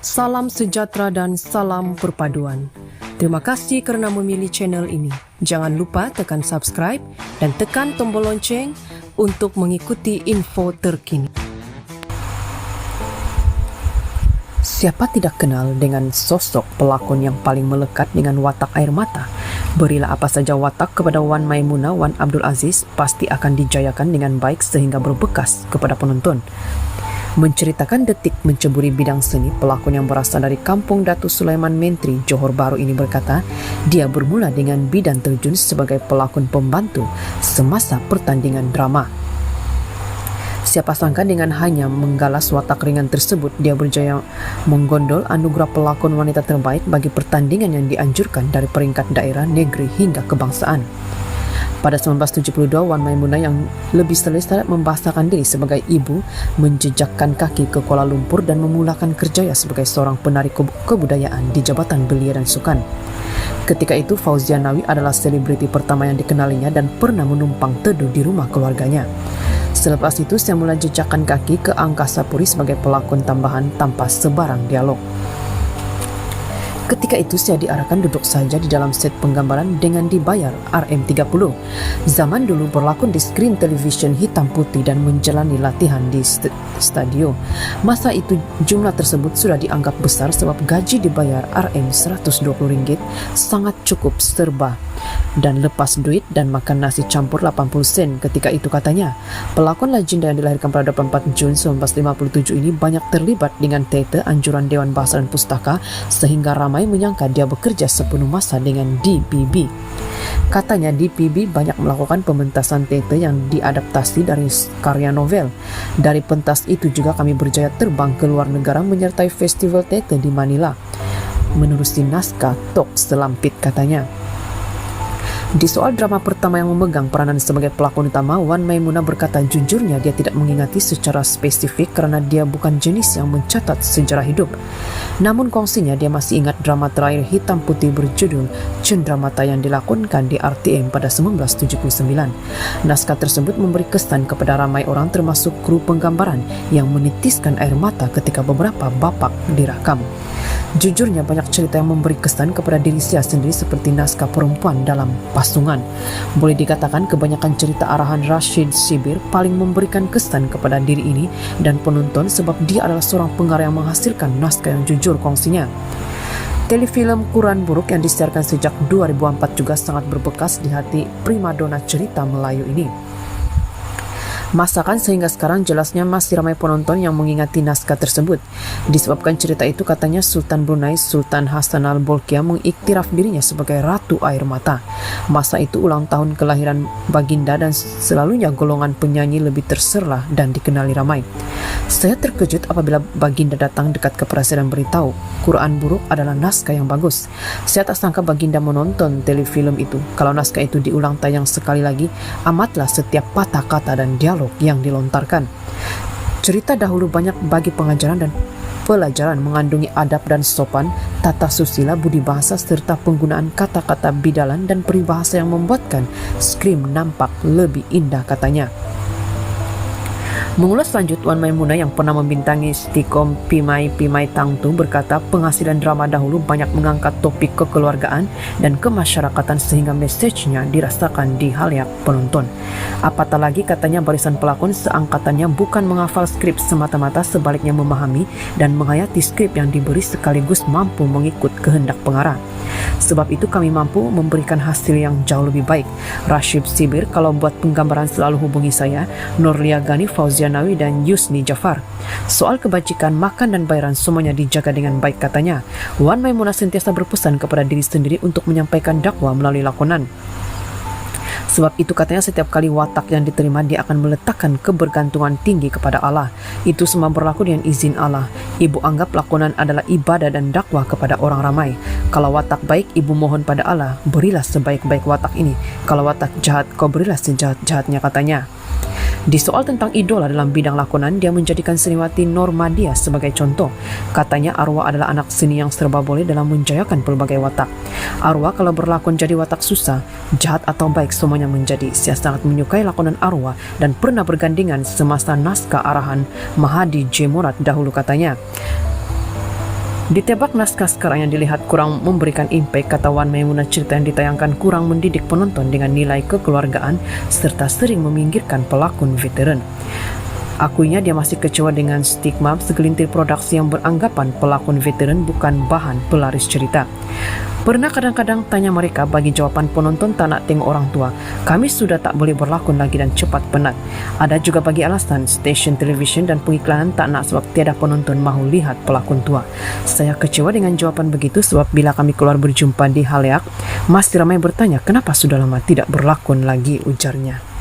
Salam sejahtera dan salam perpaduan. Terima kasih kerana memilih channel ini. Jangan lupa tekan subscribe dan tekan tombol lonceng untuk mengikuti info terkini. Siapa tidak kenal dengan sosok pelakon yang paling melekat dengan watak air mata? Berilah apa saja watak kepada Wan Maimunah Wan Abdul Aziz, pasti akan dijayakan dengan baik sehingga berbekas kepada penonton. Menceritakan detik menceburi bidang seni, pelakon yang berasal dari kampung Datu Sulaiman Menteri, Johor Bahru ini berkata, dia bermula dengan bidan terjun sebagai pelakon pembantu semasa pertandingan drama. Siapa sangka dengan hanya menggalas watak ringan tersebut, dia berjaya menggondol anugerah pelakon wanita terbaik bagi pertandingan yang dianjurkan dari peringkat daerah, negeri hingga kebangsaan. Pada 1972, Wan Maimunah yang lebih selesai membahasakan diri sebagai ibu menjejakkan kaki ke Kuala Lumpur dan memulakan kerjaya sebagai seorang penari kebudayaan di Jabatan Belia dan Sukan. Ketika itu, Fauzia Nawi adalah selebriti pertama yang dikenalinya dan pernah menumpang teduh di rumah keluarganya. Selepas itu, saya mulai jejakkan kaki ke Angkasa Puri sebagai pelakon tambahan tanpa sebarang dialog. Ketika itu saya diarahkan duduk saja di dalam set penggambaran dengan dibayar RM30. Zaman dulu berlakon di skrin televisyen hitam putih dan menjalani latihan di studio. Masa itu jumlah tersebut sudah dianggap besar sebab gaji dibayar RM120 sangat cukup serba. Dan lepas duit dan makan nasi campur 80 sen ketika itu, katanya. Pelakon legenda yang dilahirkan pada 24 Jun 1957 ini banyak terlibat dengan teater anjuran Dewan Bahasa dan Pustaka sehingga ramai menyangka dia bekerja sepenuh masa dengan DPB. Katanya DPB banyak melakukan pementasan teater yang diadaptasi dari karya novel. Dari pentas itu juga kami berjaya terbang ke luar negara menyertai festival teater di Manila menerusi naskah Tok Selampit, katanya. Di soal drama pertama yang memegang peranan sebagai pelakon utama, Wan Maimunah berkata jujurnya dia tidak mengingati secara spesifik karena dia bukan jenis yang mencatat sejarah hidup. Namun kongsinya dia masih ingat drama terakhir hitam putih berjudul Cendramata yang dilakonkan di RTM pada 1979. Naskah tersebut memberi kesan kepada ramai orang termasuk kru penggambaran yang menitiskan air mata ketika beberapa babak direkam. Jujurnya banyak cerita yang memberi kesan kepada diri saya sendiri seperti naskah perempuan dalam pasungan. Boleh dikatakan kebanyakan cerita arahan Rashid Sibir paling memberikan kesan kepada diri ini dan penonton sebab dia adalah seorang pengarang yang menghasilkan naskah yang jujur, kongsinya. Telefilm Quran Buruk yang disiarkan sejak 2004 juga sangat berbekas di hati primadona cerita Melayu ini. Masakan sehingga sekarang jelasnya masih ramai penonton yang mengingati naskah tersebut. Disebabkan cerita itu, katanya Sultan Brunei Sultan Hasan al-Bolkiah mengiktiraf dirinya sebagai Ratu Air Mata. Masa itu ulang tahun kelahiran Baginda dan selalunya golongan penyanyi lebih terserlah dan dikenali ramai. Saya terkejut apabila Baginda datang dekat kepada saya dan beritahu Quran Buruk adalah naskah yang bagus. Saya tak sangka Baginda menonton telefilm itu. Kalau naskah itu diulang tayang sekali lagi, amatlah setiap patah kata dan dialog yang dilontarkan. Cerita dahulu banyak bagi pengajaran dan pelajaran, mengandungi adab dan sopan, tata susila, budi bahasa, serta penggunaan kata-kata bidalan dan peribahasa yang membuatkan skrim nampak lebih indah, katanya. Mengulas lanjut, Wan Maimunah yang pernah membintangi sitkom Pimai Tangtu berkata penghasilan drama dahulu banyak mengangkat topik kekeluargaan dan kemasyarakatan sehingga mesejnya dirasakan di halayak penonton. Apatah lagi, katanya, barisan pelakon seangkatannya bukan menghafal skrip semata-mata, sebaliknya memahami dan menghayati skrip yang diberi sekaligus mampu mengikut kehendak pengarah. Sebab itu kami mampu memberikan hasil yang jauh lebih baik. Rashid Sibir, kalau buat penggambaran selalu hubungi saya, Nurlia Gani, Fauzia Nawi dan Yusni Jafar. Soal kebajikan, makan dan bayaran semuanya dijaga dengan baik, katanya. Wan Maimunah sentiasa berpesan kepada diri sendiri untuk menyampaikan dakwah melalui lakonan. Sebab itu, katanya, setiap kali watak yang diterima dia akan meletakkan kebergantungan tinggi kepada Allah. Itu semua berlaku dengan izin Allah. Ibu anggap lakonan adalah ibadah dan dakwah kepada orang ramai. Kalau watak baik, ibu mohon pada Allah, berilah sebaik-baik watak ini. Kalau watak jahat, kau berilah sejahat-jahatnya, katanya. Di soal tentang idola dalam bidang lakonan, dia menjadikan seniwati Normadia sebagai contoh. Katanya Arwah adalah anak seni yang serba boleh dalam menjayakan pelbagai watak. Arwah kalau berlakon jadi watak susah, jahat atau baik semuanya menjadi. Saya sangat menyukai lakonan Arwah dan pernah bergandingan semasa naskah arahan Mahadi J. Murad dahulu, katanya. Ditebak naskah sekarang yang dilihat kurang memberikan impact, kata Wan Maimunah, cerita yang ditayangkan kurang mendidik penonton dengan nilai kekeluargaan serta sering meminggirkan pelakon veteran. Akuinya dia masih kecewa dengan stigma segelintir produksi yang beranggapan pelakon veteran bukan bahan pelaris cerita. Pernah kadang-kadang tanya mereka, bagi jawapan penonton tak nak tengok orang tua. Kami sudah tak boleh berlakon lagi dan cepat penat. Ada juga bagi alasan stesen televisyen dan pengiklanan tak nak sebab tiada penonton mahu lihat pelakon tua. Saya kecewa dengan jawapan begitu sebab bila kami keluar berjumpa di haleak, masih ramai bertanya kenapa sudah lama tidak berlakon lagi, ujarnya.